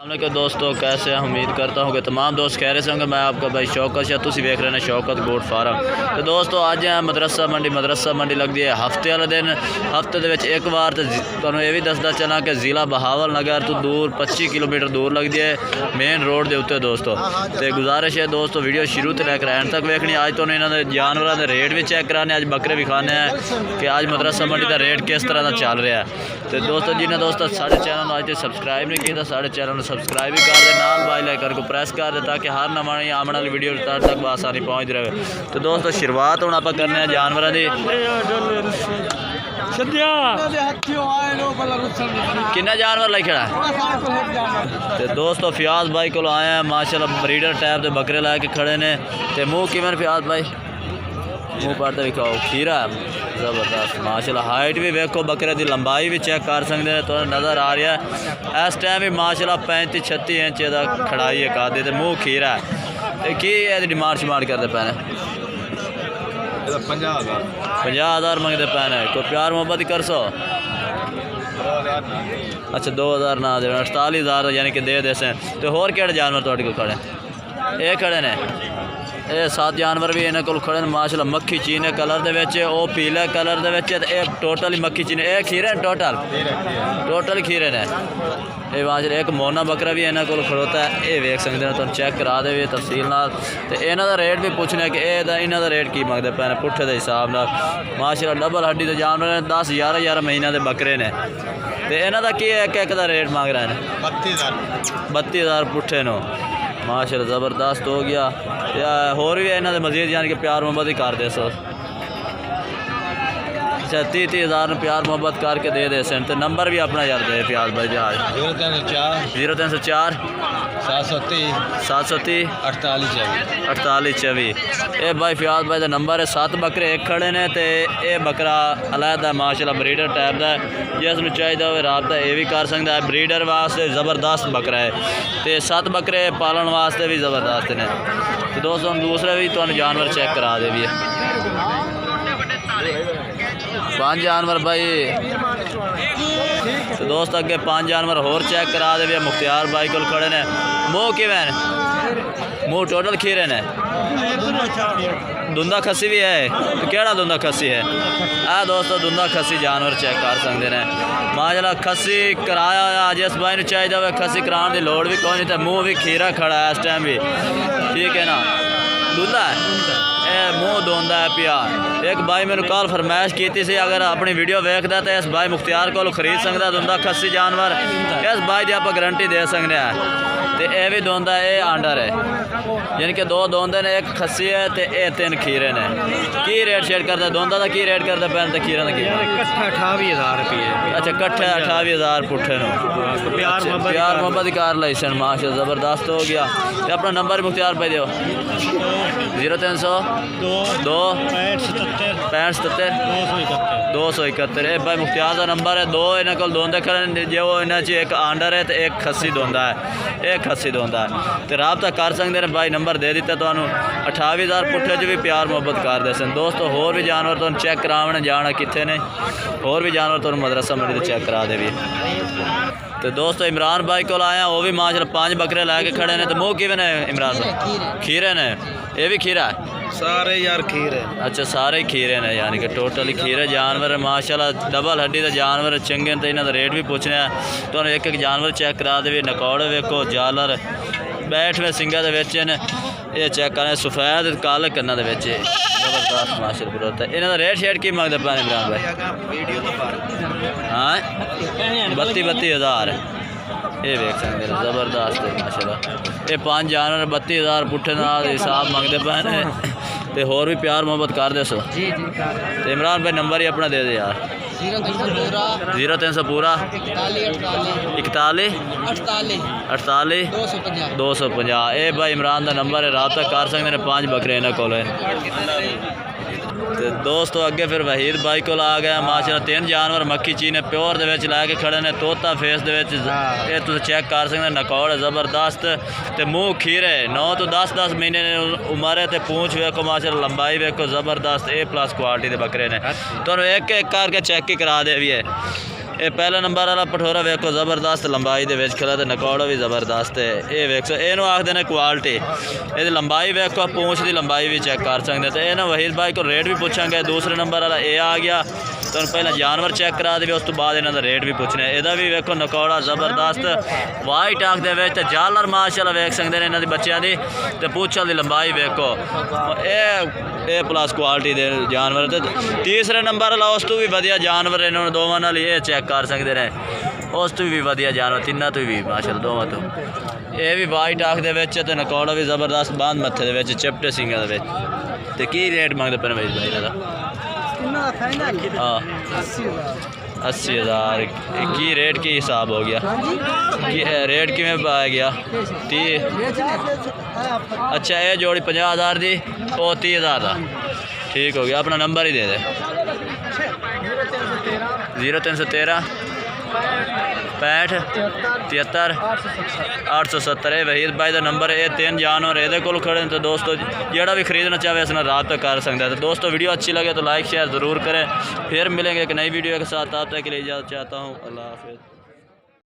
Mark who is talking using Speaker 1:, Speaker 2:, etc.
Speaker 1: अस्सलाम दोस्तों, कैसे हैं? उम्मीद करता हूँ कि तमाम दोस्त खैर से होंगे। मैं आपका भाई शौकत शाह, तुम देख रहे हैं शौकत गोट फार्म। तो दोस्तों आज है मदरसा मंडी लगती है हफ्ते वाले दिन। हफ्ते के एक बार तो तुहानू ये भी दसदा चला कि ज़िला बहावल नगर तो दूर 25 किलोमीटर दूर लगती है मेन रोड के उत्ते। दोस्तों तो गुजारिश है दोस्तों वीडियो शुरू तो लैकर एंड तक वेखनी। अज तो इन्होंने जानवरों के रेट भी चेक कराने, अज बकरे भी खाने हैं कि अज मदरसा मंडी का रेट किस तरह का चल रहा है। तो दोस्तों जिन्हें दोस्तों साढ़े चैनल अज तक सबसक्राइब नहीं किया, साढ़े चैनल सब्सक्राइब भी कर दे, नाल बेल आइकन को प्रेस कर दे ताकि हर नवी आने वाली वीडियो तक आसानी पहुँच रहे। तो दोस्तों शुरुआत हम आप करने हैं जानवरों की। किन्ना जानवर ले खड़ा है? तो दोस्तों फयाज भाई को आए हैं माशाल्लाह, ब्रीडर टाइप के बकरे लैके खड़े ने। तो मुँह किमें फयाज भाई? मुँह पर दिखाओ, खीरा है ज़बरदस्त माशाल्लाह। हाइट भी वेखो, बकरे की लंबाई भी चेक कर सकते हैं, तो नज़र आ रहा है इस टाइम भी माशाल्लाह 35-36 इंच का खड़ाई है कादी। तो मुँह खीरा है। तो की डिमांड शिमांड करते पे? 50,000 मंगते पे ने। कोई प्यार मोहब्बत ही कर सो? अच्छा 2,000 ना दे, 48,000 यानी कि दे से। तो होर केड़े जानवर तुहाडे कोल खड़े? ये खड़े ने, ये 7 जानवर भी इन्होंने को खड़े माशाल्लाह। मक्खी चीने कलर दे विच, ओ पीले कलर दे विच, ये टोटल ही मक्खी चीने। ये खीरे ने टोटल खीरे ने। ये माशाल्लाह एक मोना बकरा भी इन्होंने को खड़ोता है, ये वेख सकते हैं, तुम चेक करा दे तफसील नाल। तो इन्हों का रेट भी पूछने कि इन्हों का रेट की मंगते पे ने पुट्ठे के हिसाब नाल माशाल्लाह। डबल हड्डी के जानवर ने, 10-11 महीने के बकरे ने। तो इन्हों का की एक का रेट मांग रहे हैं? 32,000 पुट्ठे नो माशाल्लाह, ज़बरदस्त हो गया। या होर भी इन्होंने मजीद यानी कि प्यार मोहब्बत ही कर दे सो। अच्छा 30,000 प्यार मोहब्बत करके दे सन। तो नंबर भी अपना यार दे प्याज भाई जहाज 0304 730 4824। ये भाई फ्याज भाई का नंबर है। 7 बकरे एक खड़े ने। तो ये बकरा अलहदा माशाल्लाह ब्रीडर टाइप का है, जिसमें चाहिए हो रबता ये भी कर सकता है। ब्रीडर वास्ते ज़बरदस्त बकरा है। तो 7 बकरे पालन वास्ते भी ज़बरदस्त ने। तो दोस्तों दूसरे भी तो जानवर चेक करा दे भी है। 5 जानवर भाई। तो दोस्त अगे 5 जानवर होर चेक करा दे भी। मुख्तियार भाई को खड़े ने। मुँह किवें? मुँह टोटल खीरे ने। दुंदा खसी भी है? तो केड़ा दुंदा खसी है? दोस्तों दुंदा खसी जानवर चेक कर सकते हैं माशाल्लाह। खसी कराया जिस भाई ने चाहिए हो खसी कराने की लोड़ भी कोई नहीं। तो मुँह भी खीरा खड़ा है इस टाइम भी, ठीक है ना? दुंदा है, मुँह धोंदा है पिया। एक भाई मैंने कल फरमाइश की थी, अगर अपनी वीडियो वेखदा तो इस भाई मुख्तियार को खरीद सकता दुंदा खसी जानवर। इस भाई की आप गारंटी दे सकते हैं। तो यह भी धोंदा है, ये आंडर है, यानी कि 2 धोंदे ने, एक खसी है तो ये 3 खीरे ने। की रेट शेट करता धोंदा का? की रेट करता पैन? तो खीरा का
Speaker 2: 28,000 रुपये।
Speaker 1: अच्छा कट्ठे 28,000 पुट्ठे नो। प्यार मोहब्बत कर लाई सन माशाल्लाह, ज़बरदस्त हो गया। तो अपना नंबर मुख्तियार पे दो। 0302 6577 271। ये भाई मुख्तियार का नंबर है। 2 इन्होंने को धोंदे खड़े जो इन्होंने एक आंडर है तो एक खसी धोंदा है, एक खसी धोंदा है। तो रबता कर सकते हैं भाई, नंबर दे दिता तो 28,000 पुट्ठे भी प्यार मोहब्बत कर दे सन। दोस्तों होर भी जानवर तो चेक कराने जाना कितने ने, होर भी जानवर तो मदरसा मंडी चेक करा दे भी। तो दोस्तों इमरान भाई को आया, वो भी माशाल्लाह 5 बकरे लैके खड़े ने। तो मुँह किवें ने इमरान साहब? खीरे ने। ये भी खीरा है?
Speaker 2: सारे यार खीरे।
Speaker 1: अच्छा सारे ही खीरे ने, यानी कि टोटली खीरे जानवर माशाल्लाह। डबल हड्डी का जानवर चंगे। तो इन्हों का रेट भी पूछने तो एक जानवर चेक करा दे। नकौड़े वेखो, जालर बैठ में सिंगा के ये चेक करें, सफेद काले कन्ना के ज़बरदस्त माशाल्लाह। तो इन्हों का रेट शेट की मंगते पे इमरान भाई? हाँ 32,000 ये वेख सकते हैं, ज़बरदस्त है माशाल्लाह। ये 5 जानवर 32,000 पुट्ठे हिसाब मंगते पे ने। तो होर भी प्यार मोहब्बत कर दे सो। तो इमरान भाई नंबर ही अपना दे दे यार। 0300 पूरा 41 48 250। ये भाई इमरान का नंबर है, रबता कर सकते हैं। 5 बकरे इन्होंने को। तो दोस्तों अगे फिर वहीद भाई को आ गया माशाल्लाह। 3 जानवर मक्खी चीने प्योर दे विच लैके खड़े ने। तोता फेस दे विच ये तुम चेक कर सकते। नकौड़ ज़बरदस्त। तो मुँह खीरे 9 तो 10 महीने उम्र है। तो पूँछ वेखो माशाल्लाह, लंबाई वेखो ज़बरदस्त। A+ क्वालिटी के बकरे ने। तो एक एक करके चेक ही करा दे भी है। ਇਹ ਪਹਿਲਾ ਨੰਬਰ ਵਾਲਾ ਪਠੋਰਾ ਵੇਖੋ ਜ਼ਬਰਦਸਤ ਲੰਬਾਈ ਦੇ ਵਿੱਚ ਖੜਾ ਤੇ ਨਕੌੜਾ ਵੀ ਜ਼ਬਰਦਸਤ ਹੈ। ਇਹ ਵੇਖੋ ਇਹਨੂੰ ਆਖਦੇ ਨੇ ਕੁਆਲਿਟੀ। ਇਹਦੀ ਲੰਬਾਈ ਵੇਖੋ, ਪੂੰਛ ਦੀ ਲੰਬਾਈ ਵੀ ਚੈੱਕ ਕਰ ਸਕਦੇ ਤੇ ਇਹ ਨਾ ਵਹੀਦ ਭਾਈ ਕੋਲ ਰੇਟ ਵੀ ਪੁੱਛਾਂਗੇ। ਦੂਸਰੇ ਨੰਬਰ ਵਾਲਾ ਇਹ ਆ ਗਿਆ, ਤੁਹਾਨੂੰ ਪਹਿਲਾਂ ਜਾਨਵਰ ਚੈੱਕ ਕਰਾ ਦੇਵੇ, ਉਸ ਤੋਂ ਬਾਅਦ ਇਹਨਾਂ ਦਾ ਰੇਟ ਵੀ ਪੁੱਛਣਾ। ਇਹਦਾ ਵੀ ਵੇਖੋ ਨਕੌੜਾ ਜ਼ਬਰਦਸਤ ਵਾਈਟ ਆਂਖ ਦੇ ਵਿੱਚ ਤੇ ਜਾਲਰ ਮਾਸ਼ਾਅੱਲਾ ਵੇਖ ਸਕਦੇ ਨੇ ਇਹਨਾਂ ਦੀ ਬੱਚਿਆਂ ਦੀ ਤੇ ਪੂੰਛਾਂ ਦੀ ਲੰਬਾਈ ਵੇਖੋ। ਇਹ ਪਲੱਸ ਕੁਆਲਿਟੀ ਦੇ ਜਾਨਵਰ। ਤੇ ਤੀਸਰੇ ਨੰਬਰ ਵਾਲਾ ਉਸ ਤੋਂ ਵੀ ਵਧੀਆ ਜਾਨਵਰ ਇਹਨਾਂ ਨੂੰ ਦੋਵਾਂ ਨਾਲ ਇਹ ਚੈੱਕ ਕਰ ਸਕਦੇ ਨੇ, ਉਸ ਤੋਂ ਵੀ ਵਧੀਆ ਜਾਨਵਰ, ਤਿੰਨਾਂ ਤੋਂ ਵੀ ਮਾਸ਼ਾਅੱਲਾ ਦੋਵਾਂ ਤੋਂ। ਇਹ ਵੀ ਵਾਈਟ ਆਂਖ ਦੇ ਵਿੱਚ ਤੇ ਨਕੌੜਾ ਵੀ ਜ਼ਬਰਦਸਤ ਬੰਦ ਮੱਥੇ ਦੇ ਵਿੱਚ ਚਿਪਟੇ ਸਿੰਘਾਂ ਦੇ ਵਿੱਚ। ਤੇ ਕੀ ਰੇਟ ਮੰਗਦੇ ਪਏ ਵਹੀਦ ਭਾਈ ਇਹਨਾਂ ਦਾ? हाँ 80,000। की रेट की हिसाब हो गया? रेट किमें पाया गया? 30। अच्छा ये जोड़ी 50,000 दी, वो 30,000 का ठीक हो गया। अपना नंबर ही दे दे। 0313 65 73 870। वहीद भाई का नंबर है। 3 जानवर ये खड़े तो दोस्तों जोड़ा भी खरीदना चाहे इस रब्ता कर सकता है। तो दोस्तों वीडियो अच्छी लगे तो लाइक शेयर ज़रूर करें। फिर मिलेंगे एक नई वीडियो के साथ। आप तक के लिए इजाज़त चाहता हूँ। अल्लाह हाफ़िज़।